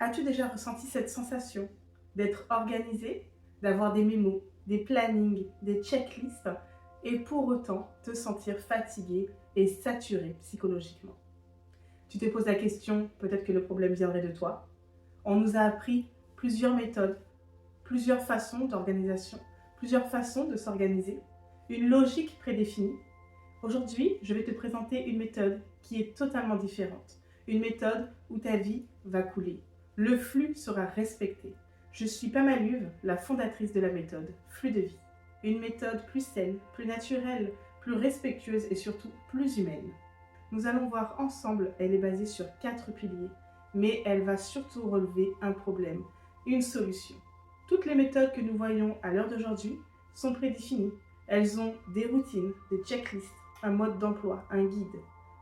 As-tu déjà ressenti cette sensation d'être organisé, d'avoir des mémos, des plannings, des checklists et pour autant te sentir fatigué et saturé psychologiquement? Tu te poses la question, peut-être que le problème viendrait de toi. On nous a appris plusieurs méthodes, plusieurs façons d'organisation, plusieurs façons de s'organiser, une logique prédéfinie. Aujourd'hui, je vais te présenter une méthode qui est totalement différente. Une méthode où ta vie va couler. Le flux sera respecté. Je suis Pama Luve, la fondatrice de la méthode Flux de vie. Une méthode plus saine, plus naturelle, plus respectueuse et surtout plus humaine. Nous allons voir ensemble, elle est basée sur 4 piliers, mais elle va surtout relever un problème, une solution. Toutes les méthodes que nous voyons à l'heure d'aujourd'hui sont prédéfinies. Elles ont des routines, des checklists, un mode d'emploi, un guide.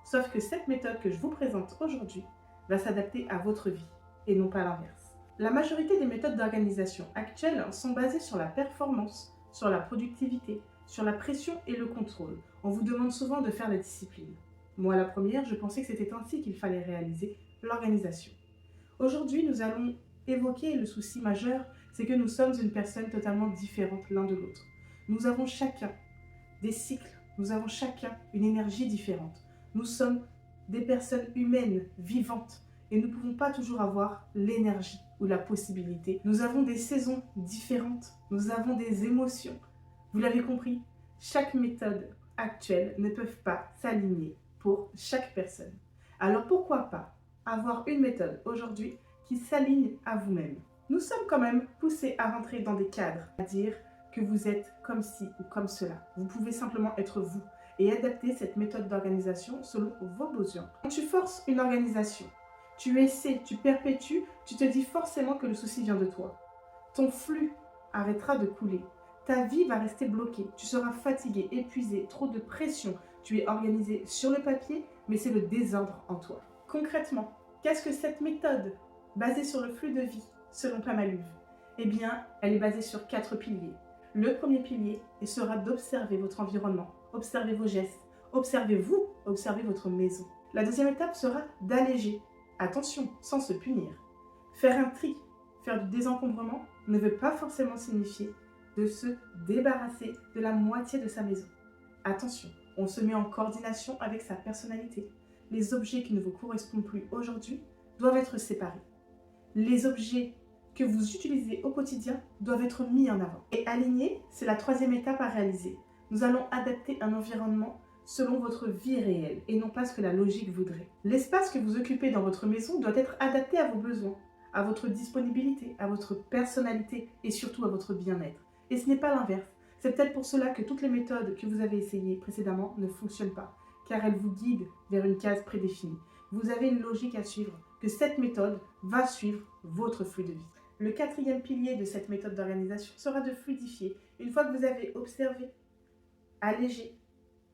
Sauf que cette méthode que je vous présente aujourd'hui va s'adapter à votre vie et non pas l'inverse. La majorité des méthodes d'organisation actuelles sont basées sur la performance, sur la productivité, sur la pression et le contrôle. On vous demande souvent de faire la discipline. Moi, la première, je pensais que c'était ainsi qu'il fallait réaliser l'organisation. Aujourd'hui, nous allons évoquer le souci majeur, c'est que nous sommes une personne totalement différente l'un de l'autre. Nous avons chacun des cycles, nous avons chacun une énergie différente. Nous sommes des personnes humaines, vivantes, et nous ne pouvons pas toujours avoir l'énergie ou la possibilité. Nous avons des saisons différentes, nous avons des émotions. Vous l'avez compris, chaque méthode actuelle ne peut pas s'aligner pour chaque personne. Alors pourquoi pas avoir une méthode aujourd'hui qui s'aligne à vous-même? Nous sommes quand même poussés à rentrer dans des cadres, à dire que vous êtes comme ci ou comme cela. Vous pouvez simplement être vous et adapter cette méthode d'organisation selon vos besoins. Quand tu forces une organisation, tu essaies, tu perpétues, tu te dis forcément que le souci vient de toi. Ton flux arrêtera de couler. Ta vie va rester bloquée. Tu seras fatigué, épuisé, trop de pression. Tu es organisé sur le papier, mais c'est le désordre en toi. Concrètement, qu'est-ce que cette méthode basée sur le flux de vie, selon Pama Luve? Eh bien, elle est basée sur 4 piliers. Le premier pilier sera d'observer votre environnement, observer vos gestes, observez-vous, observez votre maison. La deuxième étape sera d'alléger. Attention, sans se punir. Faire un tri, faire du désencombrement ne veut pas forcément signifier de se débarrasser de la moitié de sa maison. Attention, on se met en coordination avec sa personnalité. Les objets qui ne vous correspondent plus aujourd'hui doivent être séparés. Les objets que vous utilisez au quotidien doivent être mis en avant. Et alignés, c'est la troisième étape à réaliser. Nous allons adapter un environnement selon votre vie réelle et non pas ce que la logique voudrait. L'espace que vous occupez dans votre maison doit être adapté à vos besoins, à votre disponibilité, à votre personnalité et surtout à votre bien-être. Et ce n'est pas l'inverse. C'est peut-être pour cela que toutes les méthodes que vous avez essayées précédemment ne fonctionnent pas, car elles vous guident vers une case prédéfinie. Vous avez une logique à suivre, que cette méthode va suivre votre flux de vie. Le quatrième pilier de cette méthode d'organisation sera de fluidifier. Une fois que vous avez observé, allégé,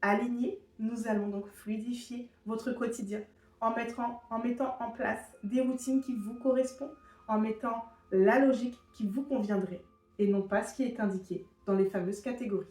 aligné, nous allons donc fluidifier votre quotidien en mettant en place des routines qui vous correspondent, en mettant la logique qui vous conviendrait et non pas ce qui est indiqué dans les fameuses catégories.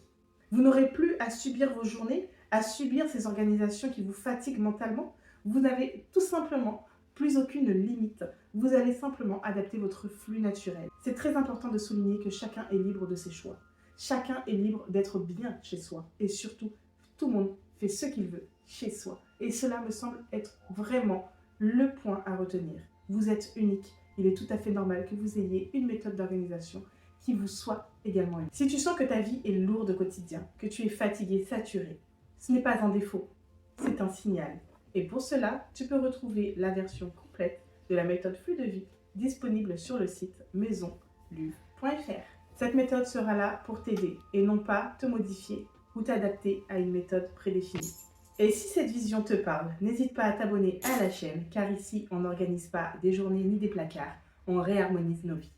Vous n'aurez plus à subir vos journées, à subir ces organisations qui vous fatiguent mentalement. Vous n'avez tout simplement plus aucune limite. Vous allez simplement adapter votre flux naturel. C'est très important de souligner que chacun est libre de ses choix. Chacun est libre d'être bien chez soi. Et surtout, tout le monde fait ce qu'il veut chez soi. Et cela me semble être vraiment le point à retenir. Vous êtes unique. Il est tout à fait normal que vous ayez une méthode d'organisation qui vous soit également unique. Si tu sens que ta vie est lourde au quotidien, que tu es fatigué, saturé, ce n'est pas un défaut, c'est un signal. Et pour cela, tu peux retrouver la version complète de la méthode flux de vie disponible sur le site maisonluve.fr. Cette méthode sera là pour t'aider et non pas te modifier ou t'adapter à une méthode prédéfinie. Et si cette vision te parle, n'hésite pas à t'abonner à la chaîne car ici on n'organise pas des journées ni des placards, on réharmonise nos vies.